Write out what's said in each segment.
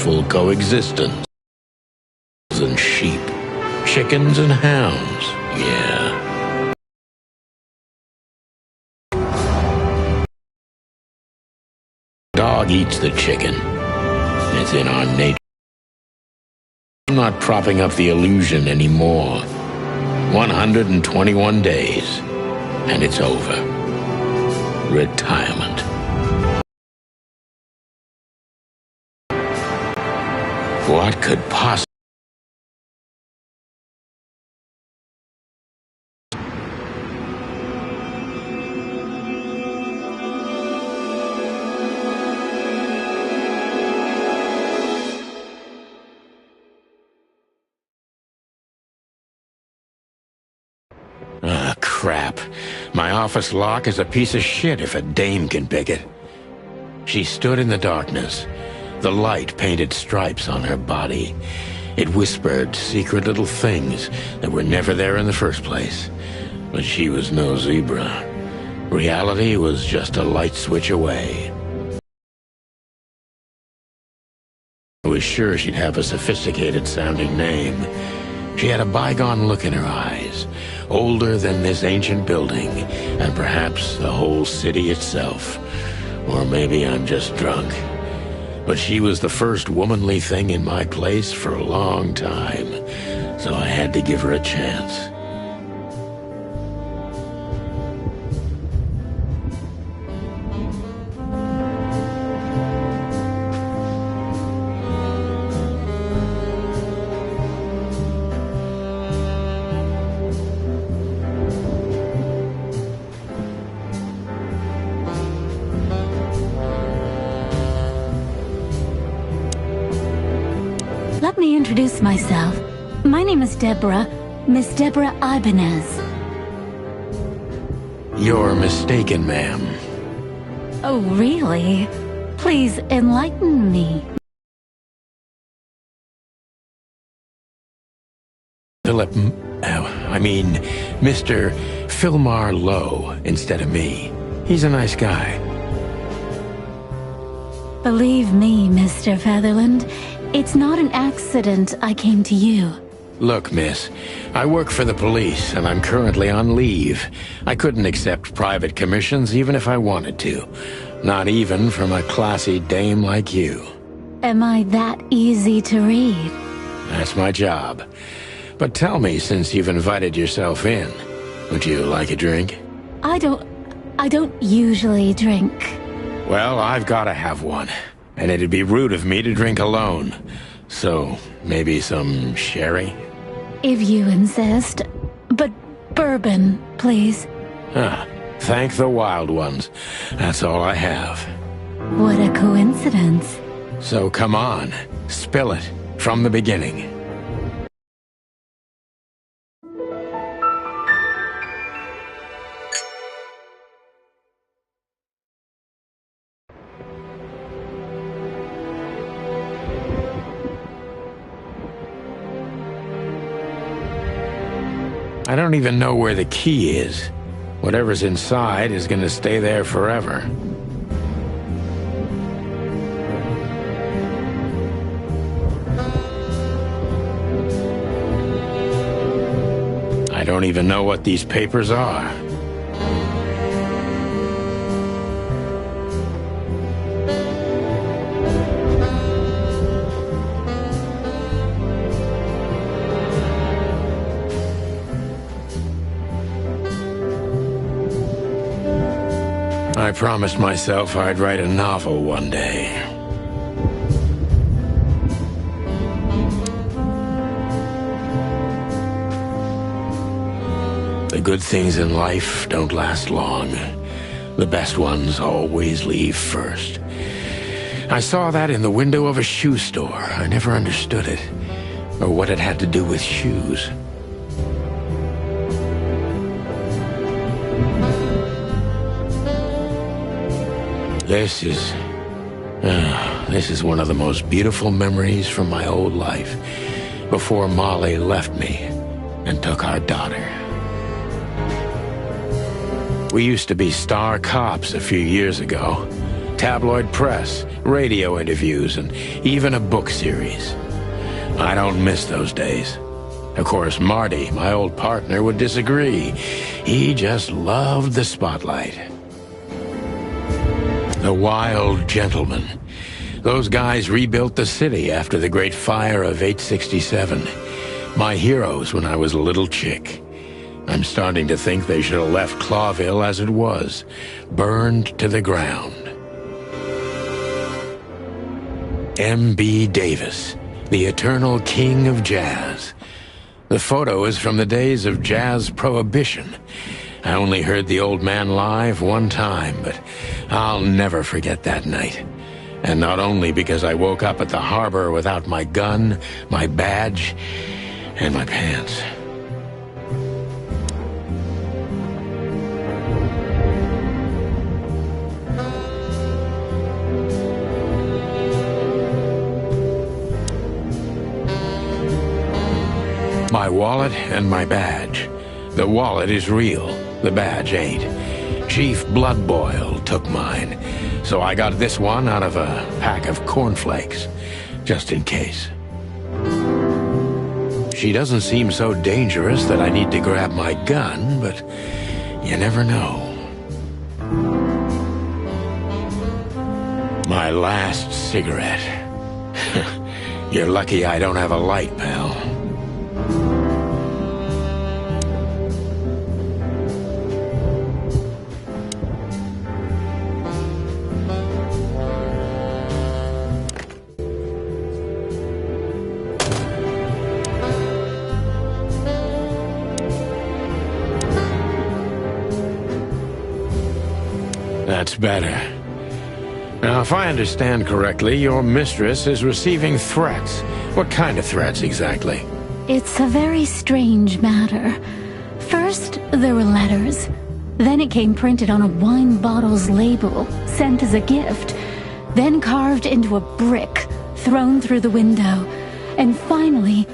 peaceful coexistence. And sheep, chickens and hounds, yeah. Dog eats the chicken. It's in our nature. I'm not propping up the illusion anymore. 121 days, and it's over. Retirement. What could possibly... Ah, crap. My office lock is a piece of shit if a dame can pick it. She stood in the darkness. The light painted stripes on her body. It whispered secret little things that were never there in the first place. But she was no zebra. Reality was just a light switch away. I was sure she'd have a sophisticated-sounding name. She had a bygone look in her eyes, older than this ancient building, and perhaps the whole city itself. Or maybe I'm just drunk. But she was the first womanly thing in my place for a long time, so I had to give her a chance. Let me introduce myself. My name is Deborah, Miss Deborah Ibanez. You're mistaken, ma'am. Oh, really? Please enlighten me. Mr. Philmar Lowe instead of me. He's a nice guy. Believe me, Mr. Featherland, it's not an accident I came to you. Look, miss, I work for the police, and I'm currently on leave. I couldn't accept private commissions even if I wanted to. Not even from a classy dame like you. Am I that easy to read? That's my job. But tell me, since you've invited yourself in, would you like a drink? I don't usually drink. Well, I've gotta have one. And it'd be rude of me to drink alone. So, maybe some sherry? If you insist. But bourbon, please. Ah, thank the wild ones. That's all I have. What a coincidence. So come on, spill it, from the beginning. I don't even know where the key is. Whatever's inside is gonna stay there forever. I don't even know what these papers are. I promised myself I'd write a novel one day. The good things in life don't last long. The best ones always leave first. I saw that in the window of a shoe store. I never understood it, or what it had to do with shoes. This is one of the most beautiful memories from my old life, before Molly left me and took our daughter. We used to be star cops a few years ago, tabloid press, radio interviews, and even a book series. I don't miss those days. Of course, Marty, my old partner, would disagree. He just loved the spotlight. The Wild Gentlemen. Those guys rebuilt the city after the Great Fire of 867. My heroes when I was a little chick. I'm starting to think they should have left Clawville as it was, burned to the ground. M.B. Davis, the eternal king of jazz. The photo is from the days of jazz prohibition. I only heard the old man live one time, but I'll never forget that night. And not only because I woke up at the harbor without my gun, my badge, and my pants. My wallet and my badge. The wallet is real, the badge ain't. Chief Bloodboil took mine, so I got this one out of a pack of cornflakes, just in case. She doesn't seem so dangerous that I need to grab my gun, but you never know. My last cigarette. You're lucky I don't have a light, pal. That's better. Now, if I understand correctly, your mistress is receiving threats. What kind of threats, exactly? It's a very strange matter. First, there were letters. Then it came printed on a wine bottle's label, sent as a gift. Then carved into a brick, thrown through the window. And finally,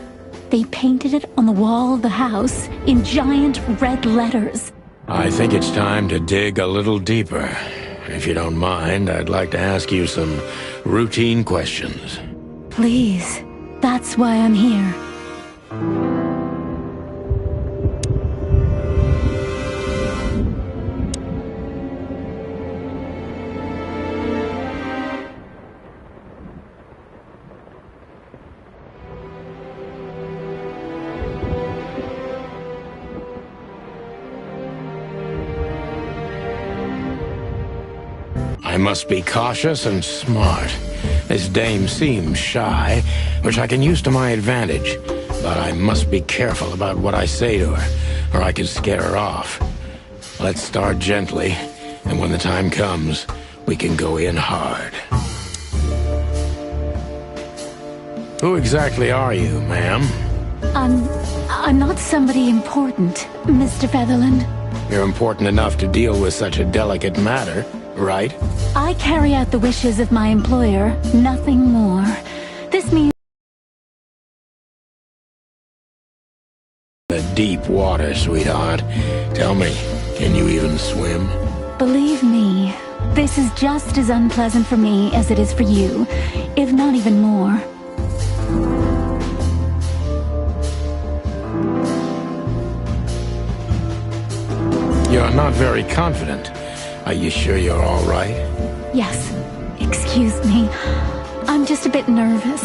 they painted it on the wall of the house in giant red letters. I think it's time to dig a little deeper. If you don't mind, I'd like to ask you some routine questions. Please, that's why I'm here. I must be cautious and smart. This dame seems shy, which I can use to my advantage. But I must be careful about what I say to her, or I could scare her off. Let's start gently, and when the time comes, we can go in hard. Who exactly are you, ma'am? I'm not somebody important, Mr. Featherland. You're important enough to deal with such a delicate matter, right? I carry out the wishes of my employer, nothing more. This means... The deep water, sweetheart. Tell me, can you even swim? Believe me, this is just as unpleasant for me as it is for you, if not even more. You're not very confident. Are you sure you're all right? Yes. Excuse me. I'm just a bit nervous.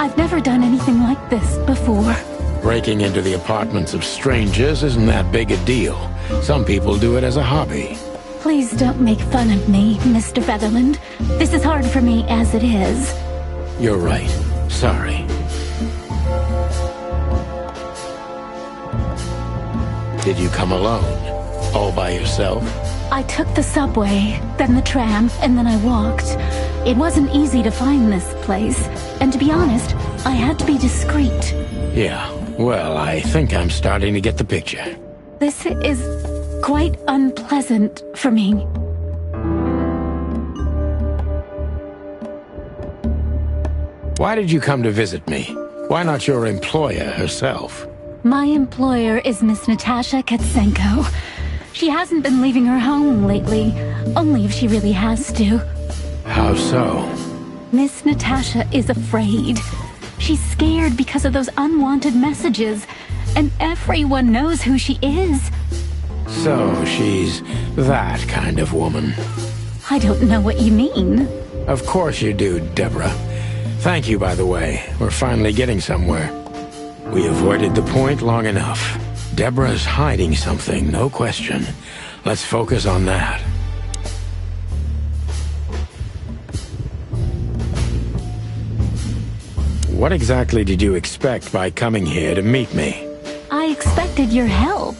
I've never done anything like this before. Breaking into the apartments of strangers isn't that big a deal. Some people do it as a hobby. Please don't make fun of me, Mr. Featherland. This is hard for me as it is. You're right. Sorry. Did you come alone? All by yourself? I took the subway, then the tram, and then I walked. It wasn't easy to find this place, and to be honest, I had to be discreet. Yeah, well, I think I'm starting to get the picture. This is quite unpleasant for me. Why did you come to visit me? Why not your employer herself? My employer is Miss Natasha Katsenko. She hasn't been leaving her home lately, only if she really has to. How so? Miss Natasha is afraid. She's scared because of those unwanted messages, and everyone knows who she is. So she's that kind of woman. I don't know what you mean. Of course you do, Deborah. Thank you, by the way. We're finally getting somewhere. We avoided the point long enough. Deborah's hiding something, no question. Let's focus on that. What exactly did you expect by coming here to meet me? I expected your help,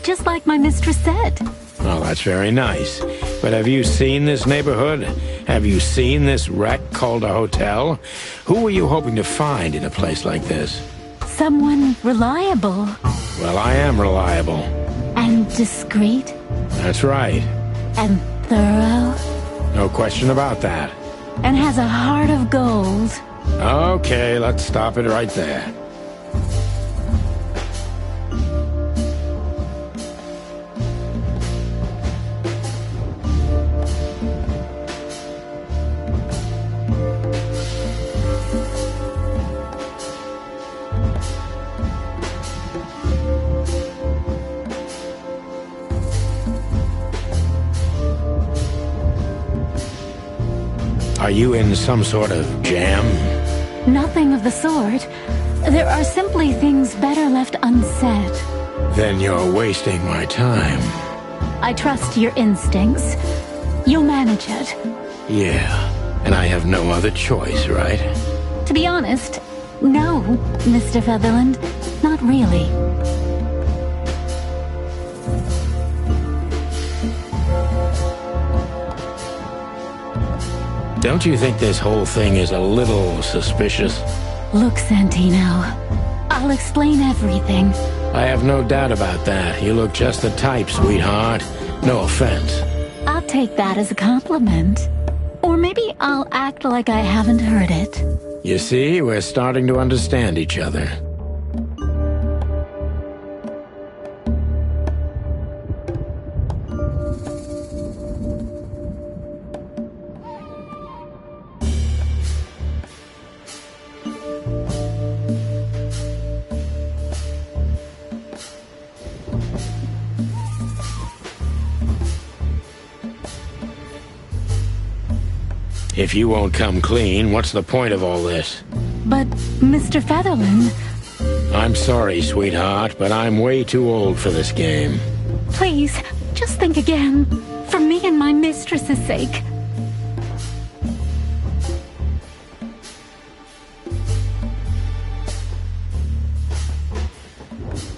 just like my mistress said. Well, that's very nice. But have you seen this neighborhood? Have you seen this wreck called a hotel? Who were you hoping to find in a place like this? Someone reliable. Well, I am reliable. And discreet. That's right. And thorough. No question about that. And has a heart of gold. Okay, let's stop it right there. Are you in some sort of jam? Nothing of the sort. There are simply things better left unsaid. Then you're wasting my time. I trust your instincts. You'll manage it. Yeah, and I have no other choice, right? To be honest, no, Mr. Featherland. Not really. Don't you think this whole thing is a little suspicious? Look, Santino, I'll explain everything. I have no doubt about that. You look just the type, sweetheart. No offense. I'll take that as a compliment. Or maybe I'll act like I haven't heard it. You see, we're starting to understand each other. If you won't come clean, what's the point of all this? But, Mr. Featherland... I'm sorry, sweetheart, but I'm way too old for this game. Please, just think again. For me and my mistress's sake.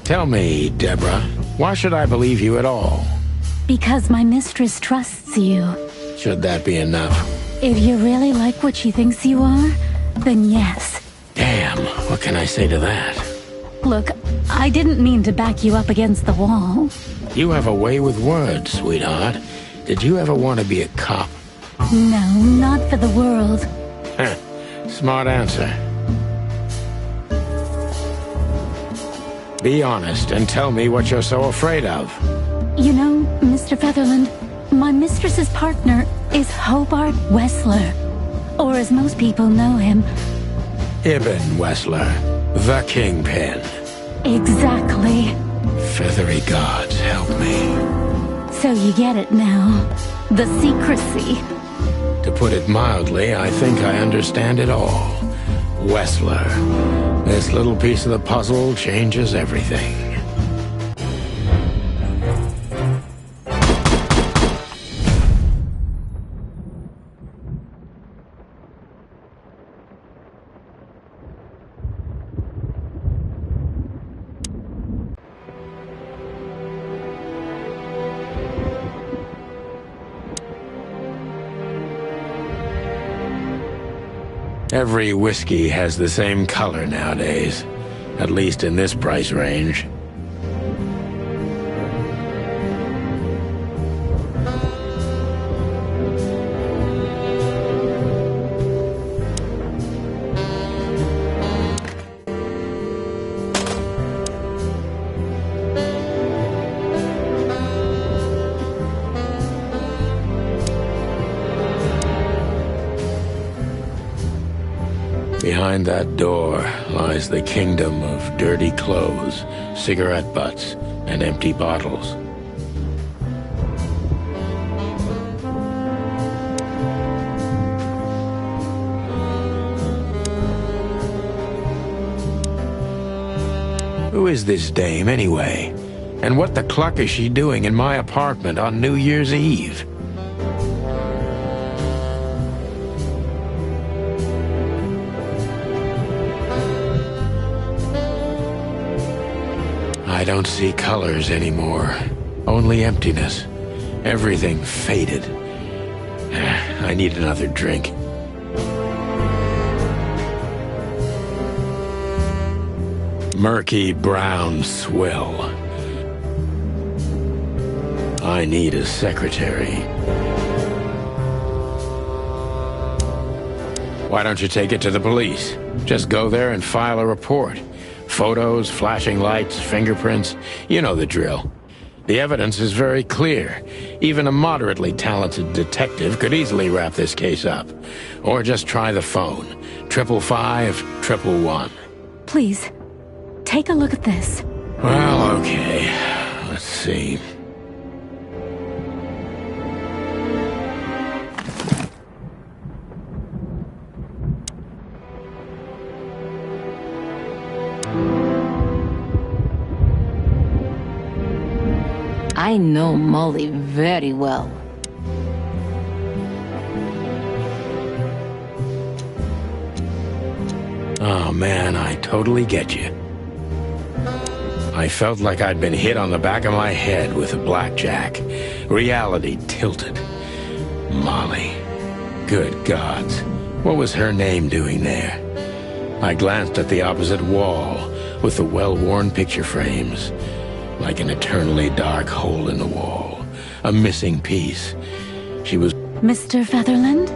Tell me, Deborah, why should I believe you at all? Because my mistress trusts you. Should that be enough? If you really like what she thinks you are, then yes. Damn, what can I say to that? Look, I didn't mean to back you up against the wall. You have a way with words, sweetheart. Did you ever want to be a cop? No, not for the world. Heh, smart answer. Be honest and tell me what you're so afraid of. You know, Mr. Featherland, my mistress's partner is Hobart Wessler. Or as most people know him... Ibn Wessler, the Kingpin. Exactly. Feathery gods, help me. So you get it now. The secrecy. To put it mildly, I think I understand it all. Wessler. This little piece of the puzzle changes everything. Every whiskey has the same color nowadays, at least in this price range. behind that door lies the kingdom of dirty clothes, cigarette butts, and empty bottles. Who is this dame, anyway? And what the cluck is she doing in my apartment on New Year's Eve? I don't see colors anymore. Only emptiness. Everything faded. I need another drink. Murky brown swill. I need a secretary. Why don't you take it to the police? Just go there and file a report. Photos, flashing lights, fingerprints, you know the drill. The evidence is very clear. Even a moderately talented detective could easily wrap this case up. Or just try the phone. 555-111. Please, take a look at this. Well, okay. Let's see. I know Molly very well. Oh man, I totally get you. I felt like I'd been hit on the back of my head with a blackjack. Reality tilted. Molly. Good gods. What was her name doing there? I glanced at the opposite wall with the well-worn picture frames. Like an eternally dark hole in the wall. A missing piece. She was... Mr. Featherland?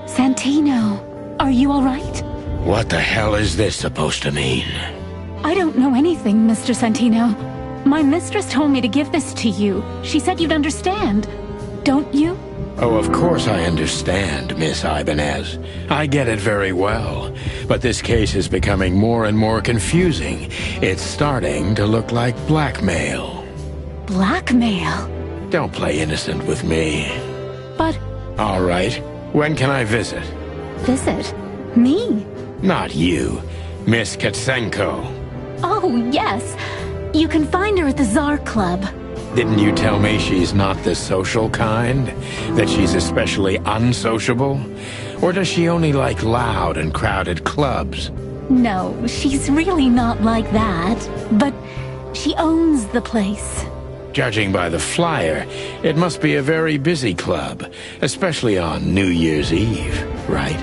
Santino, are you all right? What the hell is this supposed to mean? I don't know anything, Mr. Santino. My mistress told me to give this to you. She said you'd understand. Don't you? Oh, of course I understand, Miss Ibanez. I get it very well. But this case is becoming more and more confusing. It's starting to look like blackmail. Blackmail? Don't play innocent with me. But... All right. When can I visit? Visit? Me? Not you. Miss Gadgetzz. Oh, yes. You can find her at the Tsar Club. Didn't you tell me she's not the social kind? That she's especially unsociable? Or does she only like loud and crowded clubs? No, she's really not like that. But she owns the place. Judging by the flyer, it must be a very busy club, especially on New Year's Eve, right?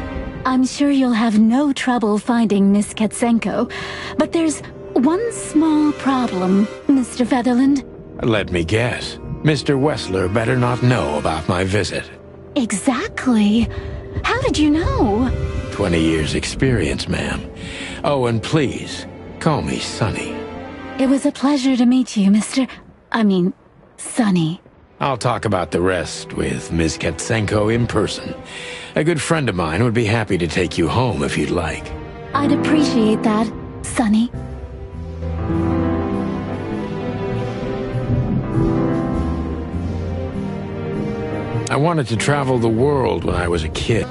I'm sure you'll have no trouble finding Miss Gadgetzz, but there's one small problem, Mr. Featherland. Let me guess. Mr. Wessler better not know about my visit. Exactly. How did you know? 20 years experience, ma'am. Oh, and please, call me Sonny. It was a pleasure to meet you, Sonny. I'll talk about the rest with Miss Gadgetzz in person. A good friend of mine would be happy to take you home if you'd like. I'd appreciate that, Sonny. I wanted to travel the world when I was a kid.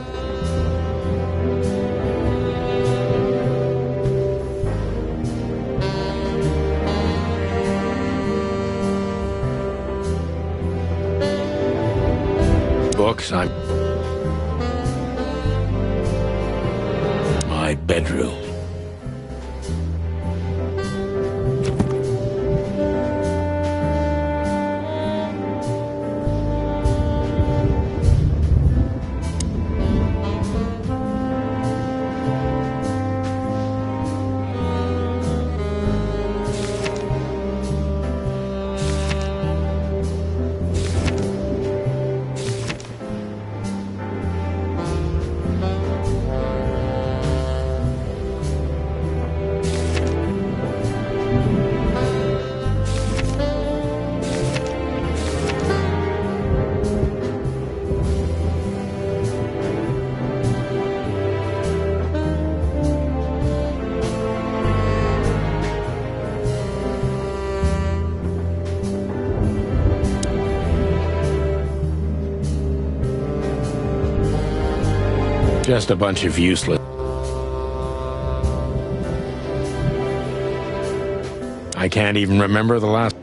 Books, my bedroom. Just a bunch of useless... I can't even remember the last...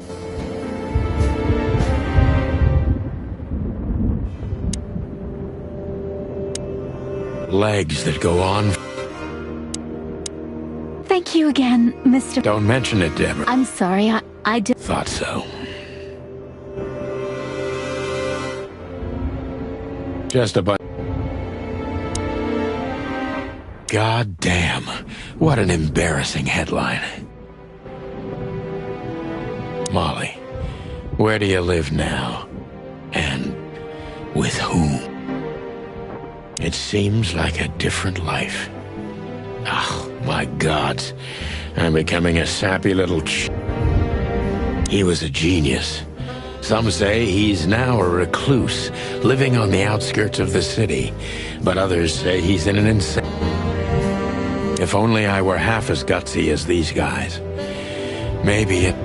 Legs that go on... Thank you again, Mr. Don't mention it, Deborah. I'm sorry, I did... Thought so. Just a bunch... God damn. What an embarrassing headline. Molly, where do you live now? And with whom? It seems like a different life. Oh, my God. I'm becoming a sappy little He was a genius. Some say he's now a recluse, living on the outskirts of the city. But others say he's in an insane... If only I were half as gutsy as these guys. Maybe it...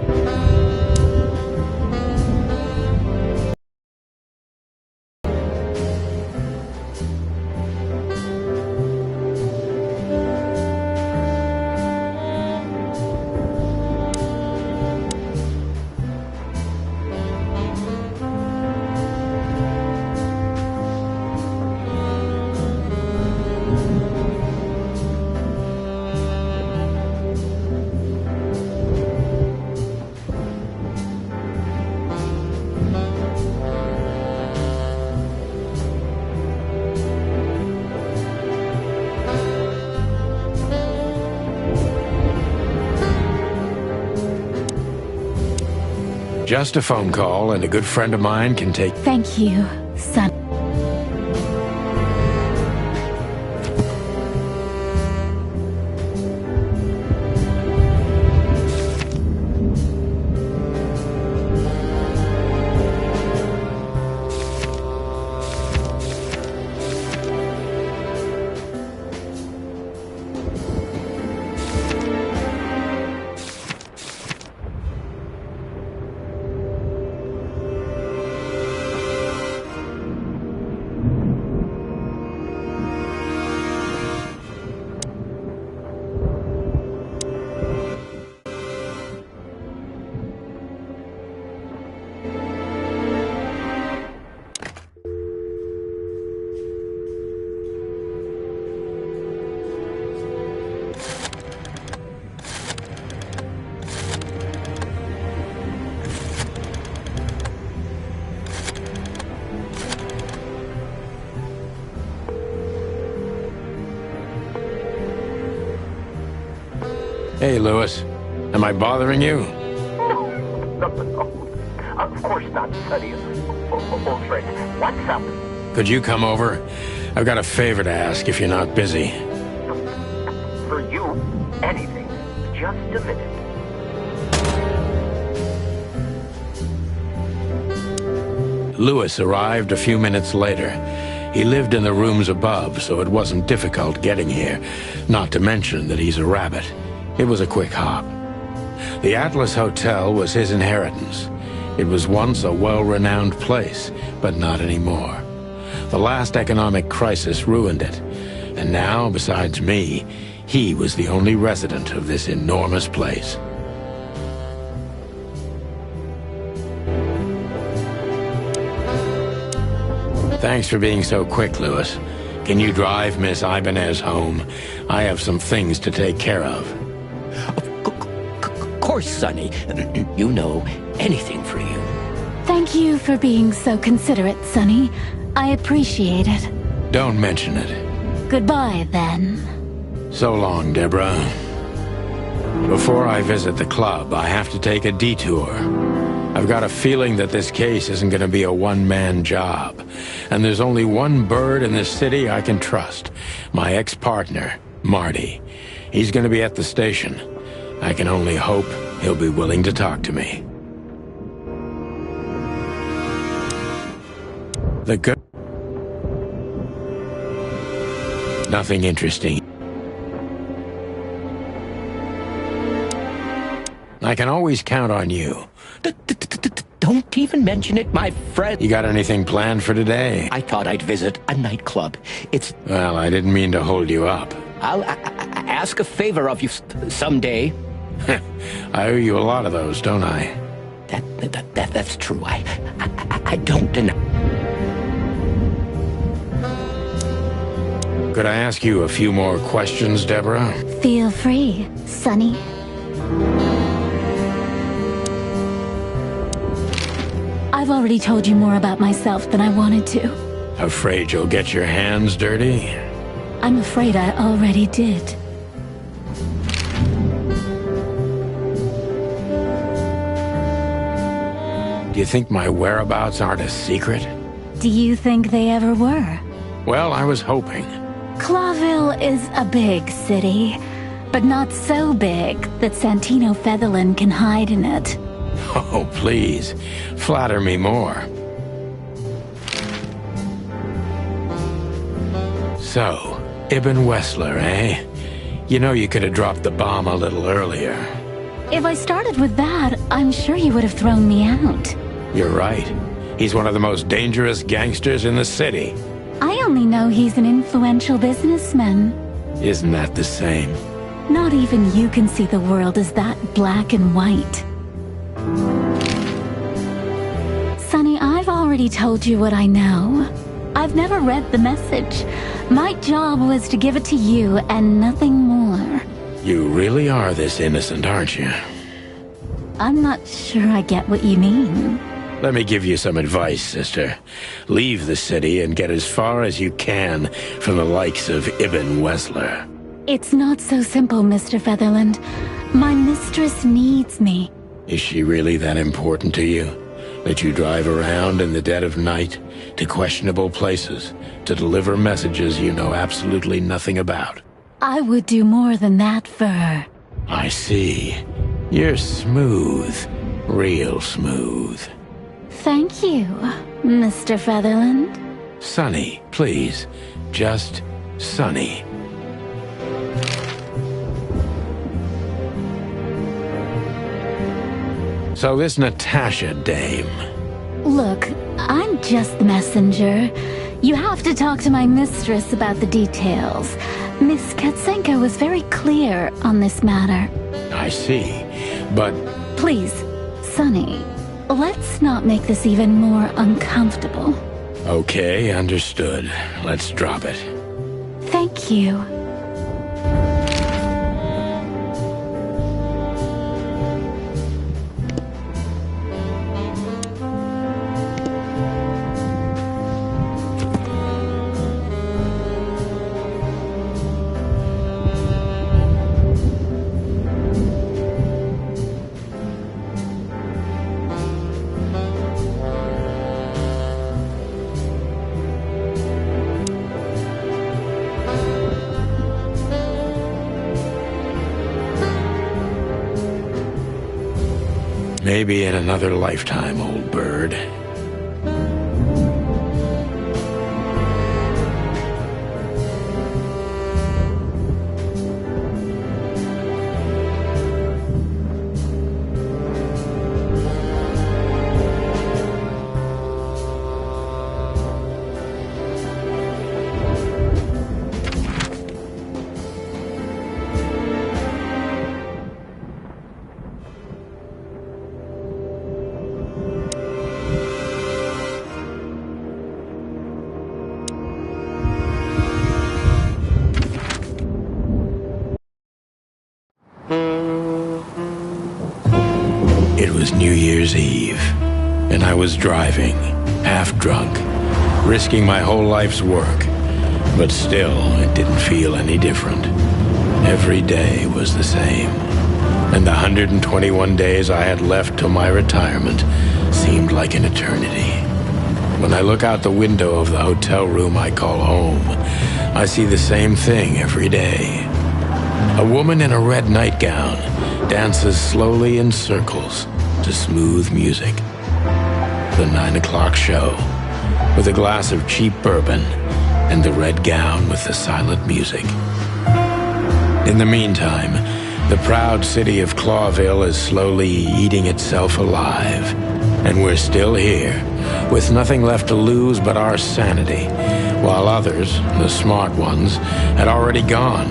Just a phone call, and a good friend of mine can take... Thank you, son. Hey, Lewis. Am I bothering you? No. Of course not, Sonny. Old friend. What's up? Could you come over? I've got a favor to ask if you're not busy. For you, anything. Just a minute. Lewis arrived a few minutes later. He lived in the rooms above, so it wasn't difficult getting here. Not to mention that he's a rabbit. It was a quick hop. The Atlas Hotel was his inheritance. It was once a well-renowned place, but not anymore. The last economic crisis ruined it. And now, besides me, he was the only resident of this enormous place. Thanks for being so quick, Lewis. Can you drive Miss Ibanez home? I have some things to take care of. Of course, Sonny. You know, anything for you. Thank you for being so considerate, Sonny. I appreciate it. Don't mention it. Goodbye, then. So long, Deborah. Before I visit the club, I have to take a detour. I've got a feeling that this case isn't going to be a one-man job. And there's only one bird in this city I can trust. My ex-partner, Marty. He's going to be at the station. I can only hope he'll be willing to talk to me. The good... Nothing interesting. I can always count on you. don't even mention it, my friend. You got anything planned for today? I thought I'd visit a nightclub. Well, I didn't mean to hold you up. I'll ask a favor of you someday. I owe you a lot of those, don't I? That's true. I don't deny. Could I ask you a few more questions, Deborah? Feel free, Sonny. I've already told you more about myself than I wanted to. Afraid you'll get your hands dirty? I'm afraid I already did. Do you think my whereabouts aren't a secret? Do you think they ever were? Well, I was hoping. Clawville is a big city, but not so big that Santino Featherland can hide in it. Oh, please. Flatter me more. So, Ibn Wessler, eh? You know you could have dropped the bomb a little earlier. If I started with that, I'm sure you would have thrown me out. You're right. He's one of the most dangerous gangsters in the city. I only know he's an influential businessman. Isn't that the same? Not even you can see the world as that black and white. Sonny, I've already told you what I know. I've never read the message. My job was to give it to you and nothing more. You really are this innocent, aren't you? I'm not sure I get what you mean. Let me give you some advice, sister. Leave the city and get as far as you can from the likes of Ibn Wessler. It's not so simple, Mr. Featherland. My mistress needs me. Is she really that important to you? That you drive around in the dead of night to questionable places to deliver messages you know absolutely nothing about? I would do more than that for her. I see. You're smooth. Real smooth. Thank you, Mr. Featherland. Sonny, please. Just Sonny. So this Natasha dame... Look, I'm just the messenger. You have to talk to my mistress about the details. Miss Katsenko was very clear on this matter. I see, but... Please, Sonny, let's not make this even more uncomfortable. Okay, understood. Let's drop it. Thank you. Maybe in another lifetime, old bird. It was New Year's Eve, and I was driving, half drunk, risking my whole life's work. But still, it didn't feel any different. Every day was the same. And the 121 days I had left till my retirement seemed like an eternity. When I look out the window of the hotel room I call home, I see the same thing every day. A woman in a red nightgown dances slowly in circles to smooth music. The 9 o'clock show, with a glass of cheap bourbon and the red gown with the silent music. In the meantime, the proud city of Clawville is slowly eating itself alive. And we're still here, with nothing left to lose but our sanity, while others, the smart ones, had already gone.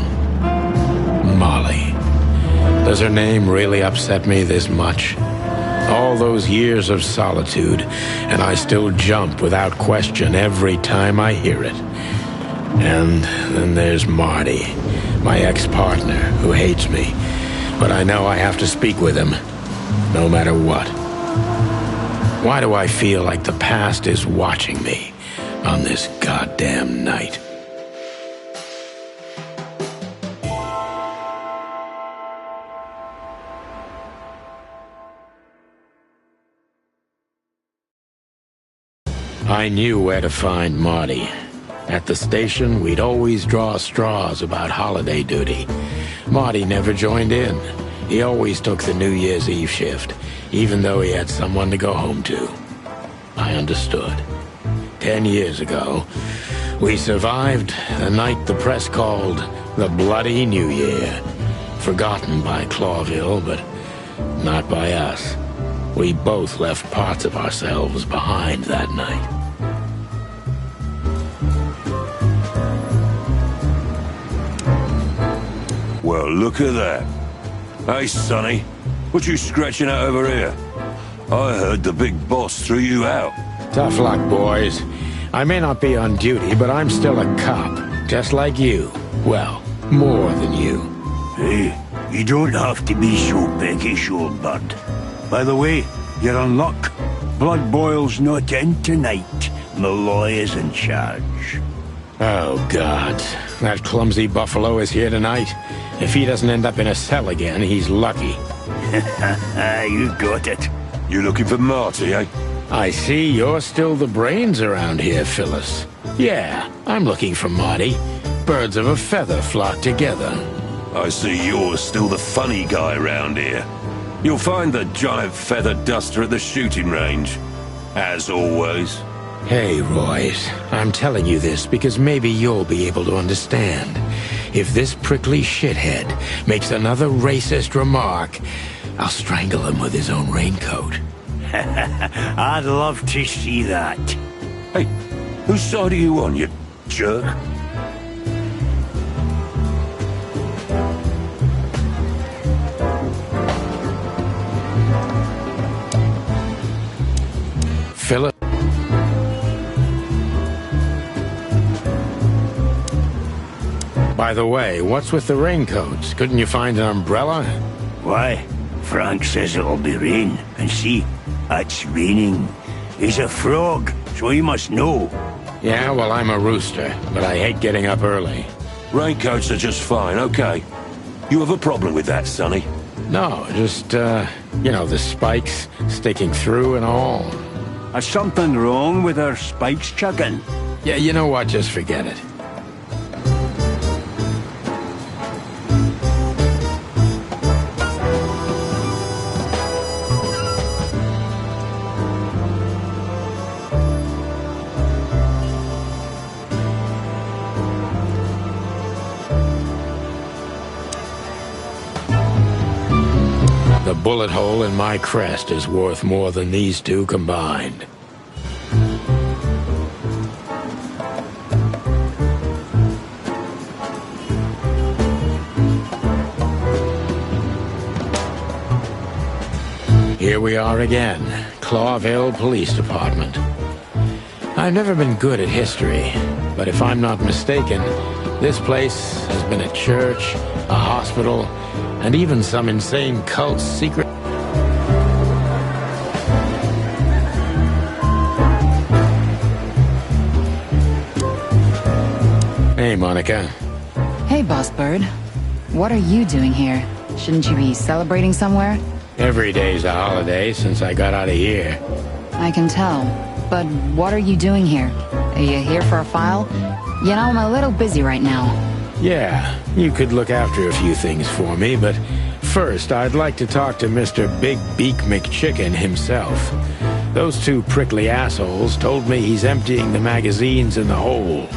Molly. Does her name really upset me this much? All those years of solitude, and I still jump without question every time I hear it. And then there's Marty, my ex-partner, who hates me. But I know I have to speak with him, no matter what. Why do I feel like the past is watching me on this goddamn night? I knew where to find Marty. At the station, we'd always draw straws about holiday duty. Marty never joined in. He always took the New Year's Eve shift, even though he had someone to go home to. I understood. 10 years ago, we survived the night the press called the Bloody New Year. Forgotten by Clawville, but not by us. We both left parts of ourselves behind that night. Well, look at that. Hey, Sonny, what you scratching out over here? I heard the big boss threw you out. Tough luck, boys. I may not be on duty, but I'm still a cop, just like you. Well, more than you. Hey, you don't have to be so peckish, old bird. By the way, you're on luck. Blood Boil's not in tonight. Malloy is in charge. Oh, God. That clumsy buffalo is here tonight. If he doesn't end up in a cell again, he's lucky. You got it. You looking for Marty, eh? I see you're still the brains around here, Phyllis. Yeah, I'm looking for Marty. Birds of a feather flock together. I see you're still the funny guy around here. You'll find the giant feather duster at the shooting range. As always. Hey, Royce, I'm telling you this because maybe you'll be able to understand. If this prickly shithead makes another racist remark, I'll strangle him with his own raincoat. I'd love to see that. Hey, whose side are you on, you jerk? Philip. By the way, what's with the raincoats? Couldn't you find an umbrella? Why? Frank says it'll be rain. And see, it's raining. He's a frog, so he must know. Yeah, well, I'm a rooster, but I hate getting up early. Raincoats are just fine, okay. You have a problem with that, Sonny? No, just, you know, the spikes sticking through and all. Is something wrong with our spikes chugging? Yeah, you know what? Just forget it. The bullet hole in my crest is worth more than these two combined. Here we are again, Clawville Police Department. I've never been good at history, but if I'm not mistaken, this place has been a church, a hospital, and even some insane cult's secret. Hey, Monica. Hey, Boss Bird. What are you doing here? Shouldn't you be celebrating somewhere? Every day's a holiday since I got out of here. I can tell. But what are you doing here? Are you here for a file? You know, I'm a little busy right now. Yeah, you could look after a few things for me, but first I'd like to talk to Mr. Big Beak McChicken himself. Those two prickly assholes told me he's emptying the magazines in the hole.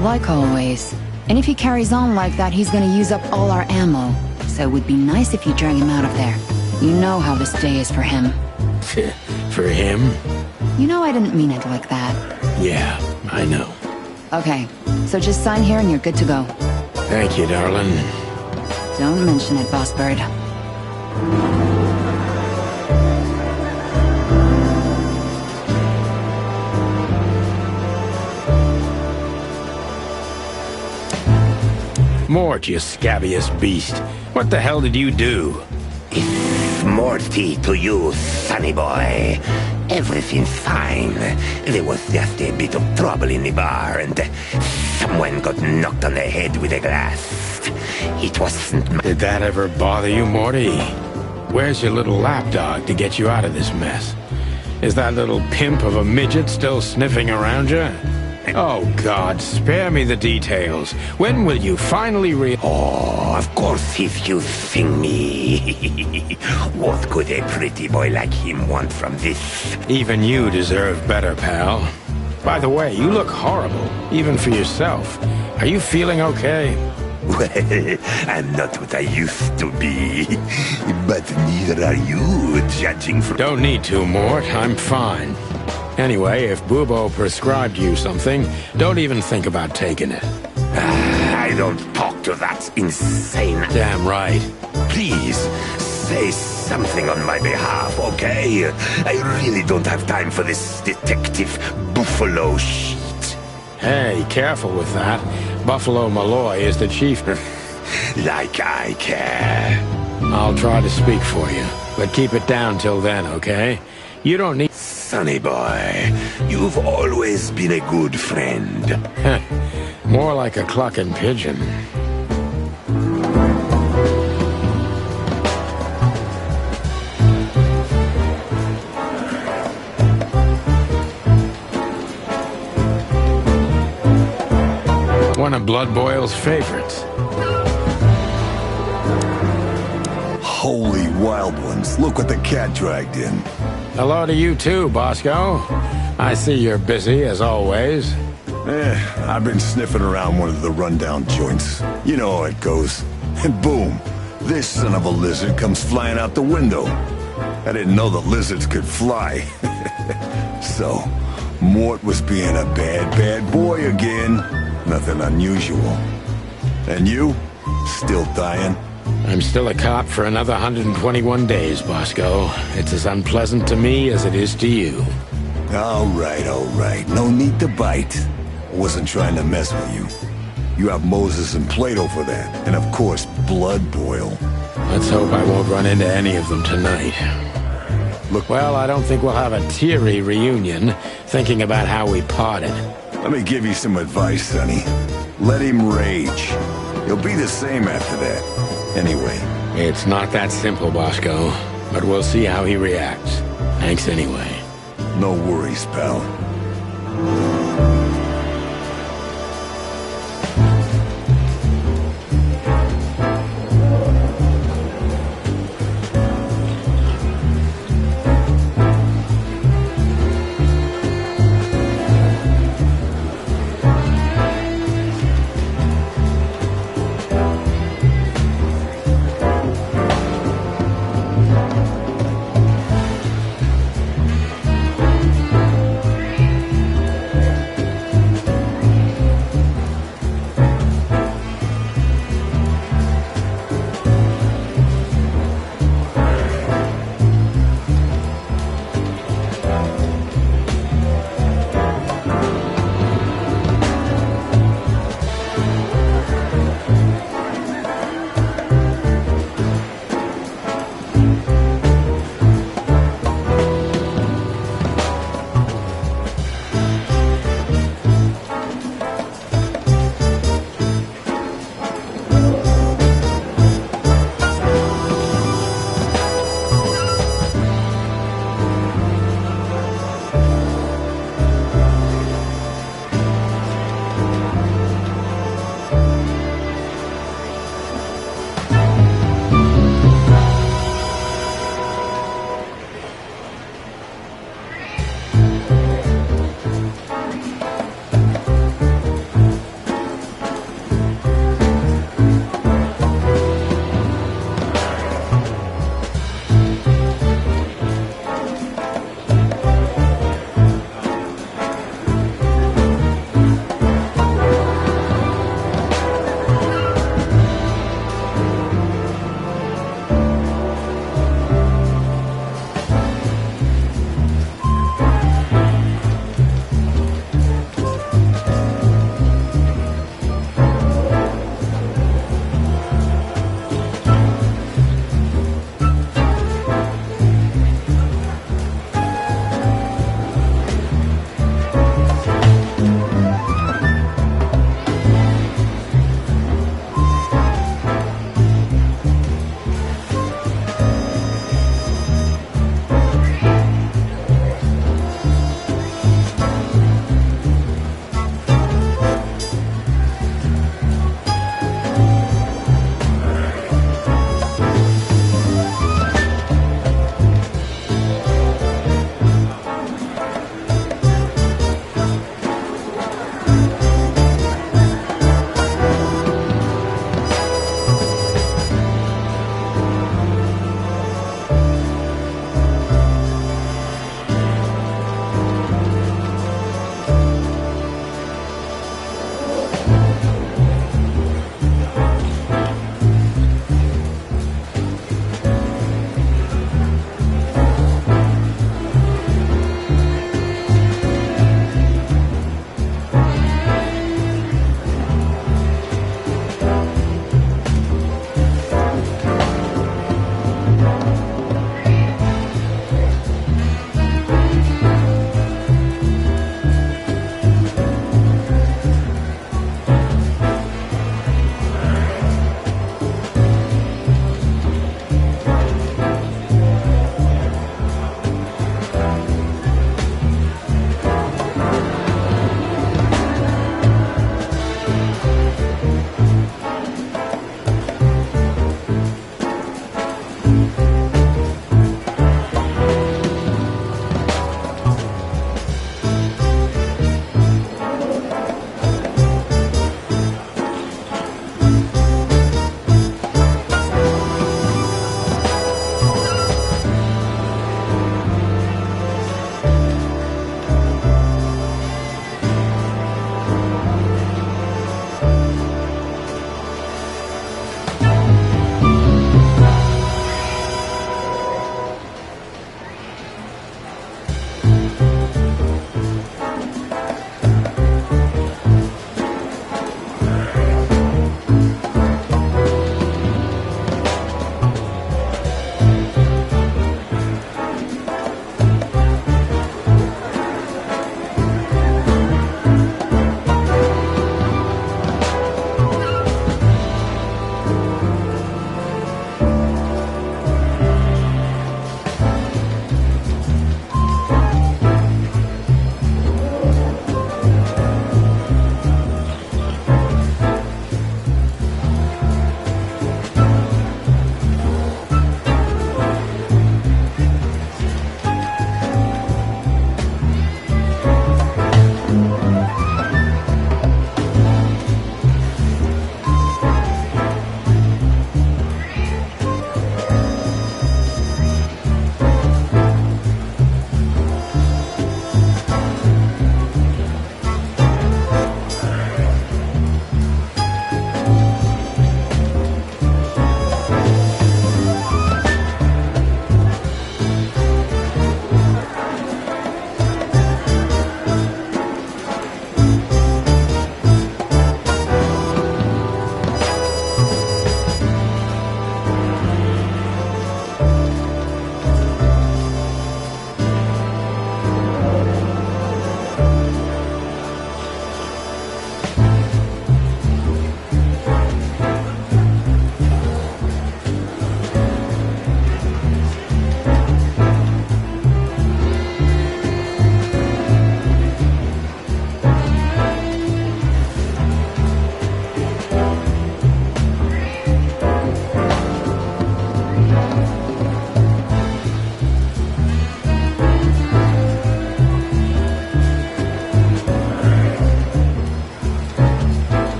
Like always. And if he carries on like that, he's gonna use up all our ammo. So it would be nice if you drag him out of there. You know how this day is for him. for him. You know I didn't mean it like that. Yeah, I know. Okay, so just sign here and you're good to go. Thank you, darling. Don't mention it, Boss Bird. Mort, you scabbiest beast. What the hell did you do? Morty to you, sonny boy. Everything's fine. There was just a bit of trouble in the bar, and someone got knocked on the head with a glass. It wasn't my... Did that ever bother you, Morty? Where's your little lapdog to get you out of this mess? Is that little pimp of a midget still sniffing around you? Oh, God, spare me the details. When will you finally Oh, of course, if you sing me. What could a pretty boy like him want from this? Even you deserve better, pal. By the way, you look horrible, even for yourself. Are you feeling okay? Well, I'm not what I used to be. But neither are you, judging from... Don't need to, Mort. I'm fine. Anyway, if Bubo prescribed you something, don't even think about taking it. I don't talk to that insane... Damn right. Please, say something on my behalf, okay? I really don't have time for this detective buffalo shit. Hey, careful with that. Buffalo Malloy is the chief. Like I care. I'll try to speak for you, but keep it down till then, okay? You don't need... Sonny boy, you've always been a good friend. More like a clucking pigeon. One of Blood Boil's favorites. Holy wild ones, look what the cat dragged in. Hello to you too, Bosco. I see you're busy, as always. I've been sniffing around one of the rundown joints. You know how it goes. And boom, this son of a lizard comes flying out the window. I didn't know the lizards could fly. So, Mort was being a bad boy again. Nothing unusual. And you? Still dying? I'm still a cop for another 121 days, Bosco. It's as unpleasant to me as it is to you. All right. No need to bite. I wasn't trying to mess with you. You have Moses and Plato for that. And of course, Blood Boil. Let's hope I won't run into any of them tonight. Look, well, I don't think we'll have a teary reunion, thinking about how we parted. Let me give you some advice, Sonny. Let him rage. He'll be the same after that. Anyway. It's not that simple, Bosco, but we'll see how he reacts. Thanks anyway. No worries, pal.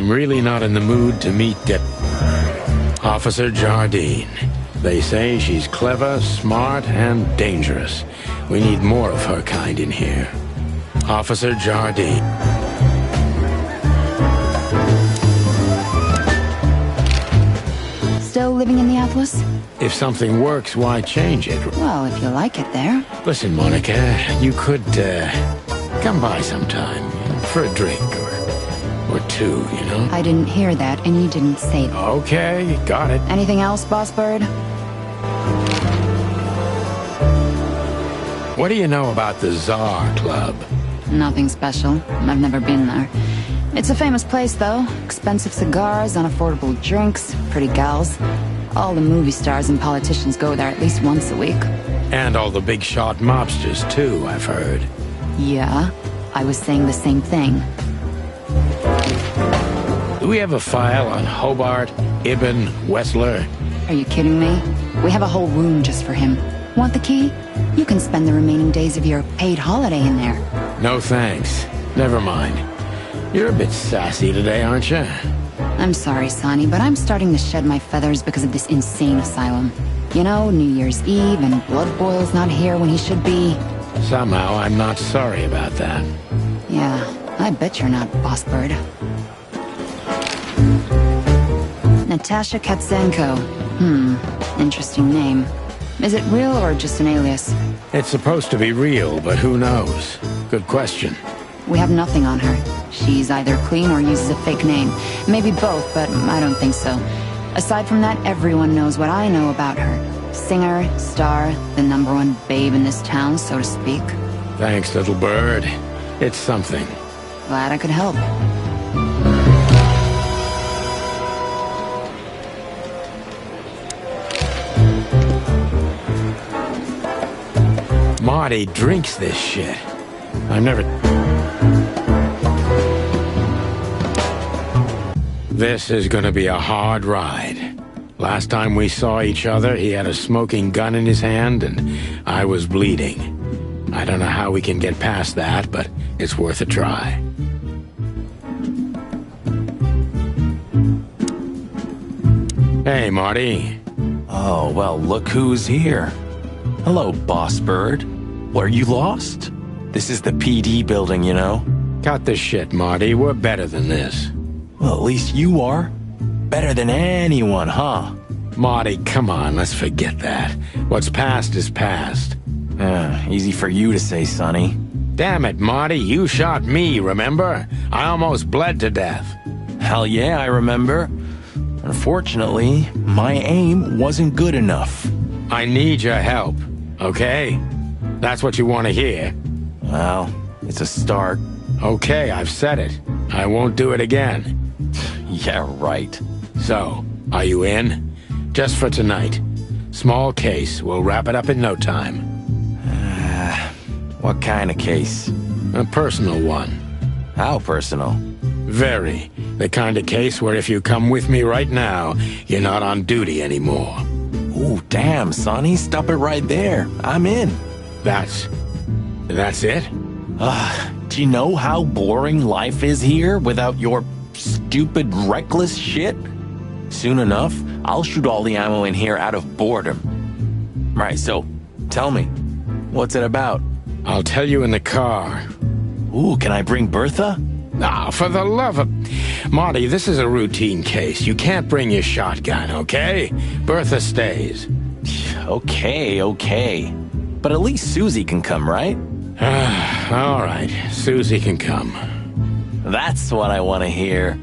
I'm really not in the mood to meet Officer Jardine. They say she's clever, smart, and dangerous. We need more of her kind in here. Officer Jardine. Still living in the Atlas? If something works, why change it? Well, if you like it there. Listen, Monica, you could, come by sometime for a drink or two, you know? I didn't hear that, and you didn't say that. Okay, got it. Anything else, Boss Bird? What do you know about the Czar Club? Nothing special. I've never been there. It's a famous place, though. Expensive cigars, unaffordable drinks, pretty gals. All the movie stars and politicians go there at least once a week. And all the big shot mobsters, too, I've heard. Yeah, I was saying the same thing. Do we have a file on Hobart, Ibn, Wessler? Are you kidding me? We have a whole room just for him. Want the key? You can spend the remaining days of your paid holiday in there. No thanks. Never mind. You're a bit sassy today, aren't you? I'm sorry, Sonny, but I'm starting to shed my feathers because of this insane asylum. You know, New Year's Eve and Blood Boil's not here when he should be. Somehow, I'm not sorry about that. Yeah, I bet you're not, Boss Bird. Natasha Katzenko. Interesting name. Is it real or just an alias? It's supposed to be real, but who knows? Good question. We have nothing on her. She's either clean or uses a fake name. Maybe both, but I don't think so. Aside from that, everyone knows what I know about her. Singer, star, the #1 babe in this town, so to speak. Thanks, little bird. It's something. Glad I could help. Marty drinks this shit. I've never... This is gonna be a hard ride. Last time we saw each other, he had a smoking gun in his hand, and I was bleeding. I don't know how we can get past that, but it's worth a try. Hey, Marty. Oh, well, look who's here. Hello, Boss Bird. Were you lost? This is the PD building, you know? Cut the shit, Marty. We're better than this. Well, at least you are. Better than anyone, huh? Marty, come on, let's forget that. What's past is past. Easy for you to say, Sonny. Damn it, Marty, you shot me, remember? I almost bled to death. Hell yeah, I remember. Unfortunately, my aim wasn't good enough. I need your help, okay? That's what you want to hear. Well, it's a start. Okay, I've said it. I won't do it again. Yeah, right. So, are you in? Just for tonight. Small case. We'll wrap it up in no time. What kind of case? A personal one. How personal? Very. The kind of case where if you come with me right now, you're not on duty anymore. Ooh, damn, Sonny. Stop it right there. I'm in. That's it? Do you know how boring life is here without your stupid, reckless shit? Soon enough, I'll shoot all the ammo in here out of boredom. Right, so, tell me, what's it about? I'll tell you in the car. Ooh, can I bring Bertha? Ah, for the love of... Marty, this is a routine case. You can't bring your shotgun, okay? Bertha stays. Okay. But at least Susie can come, right? All right, Susie can come. That's what I want to hear.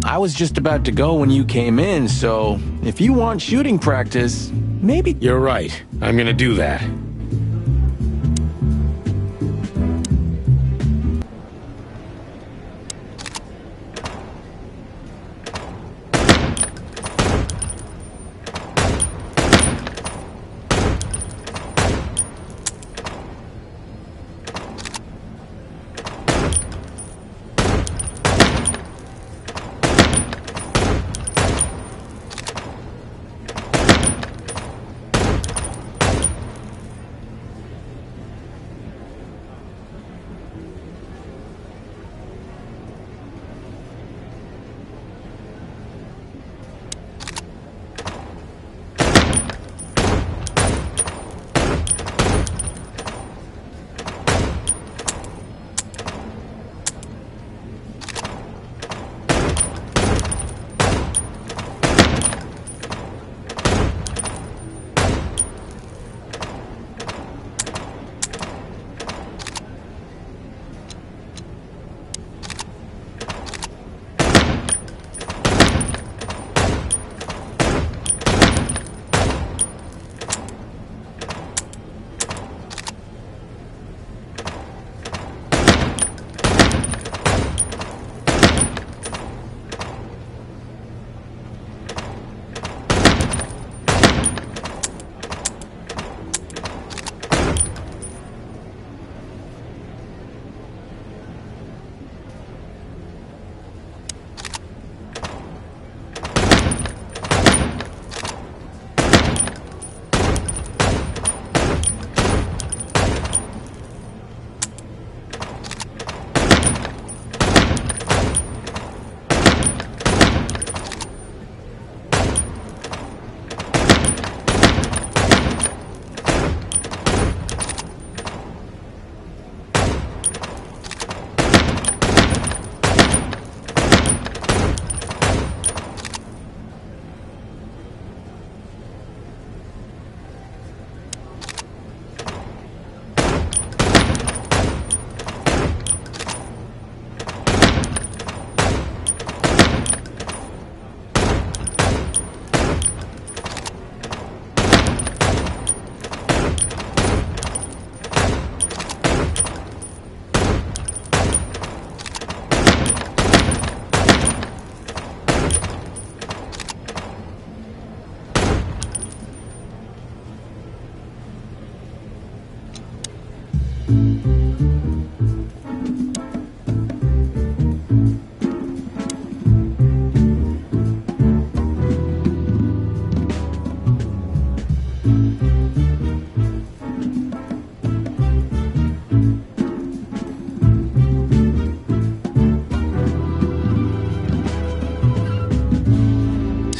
I was just about to go when you came in, so if you want shooting practice, maybe... You're right. I'm gonna do that.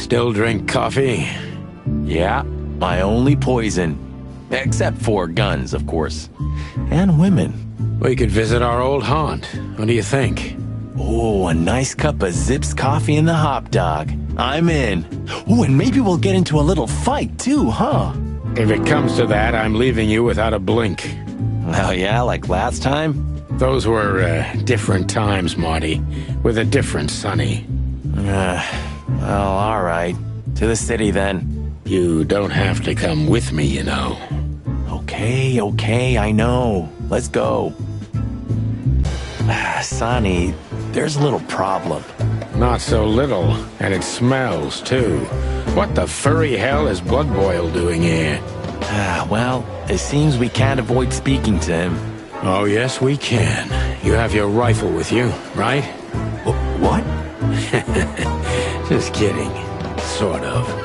Still drink coffee? Yeah, my only poison. Except for guns, of course. And women. We could visit our old haunt. What do you think? Oh, a nice cup of Zips coffee and the hot dog. I'm in. Oh, and maybe we'll get into a little fight too, huh? If it comes to that, I'm leaving you without a blink. Oh yeah, like last time? Those were different times, Marty. With a different Sonny. Well, all right. To the city then. You don't have to come with me, you know. Okay, I know. Let's go. Sonny, there's a little problem. Not so little, and it smells, too. What the furry hell is Blood Boil doing here? Well, it seems we can't avoid speaking to him. Oh, yes, we can. You have your rifle with you, right? What? Just kidding. Sort of.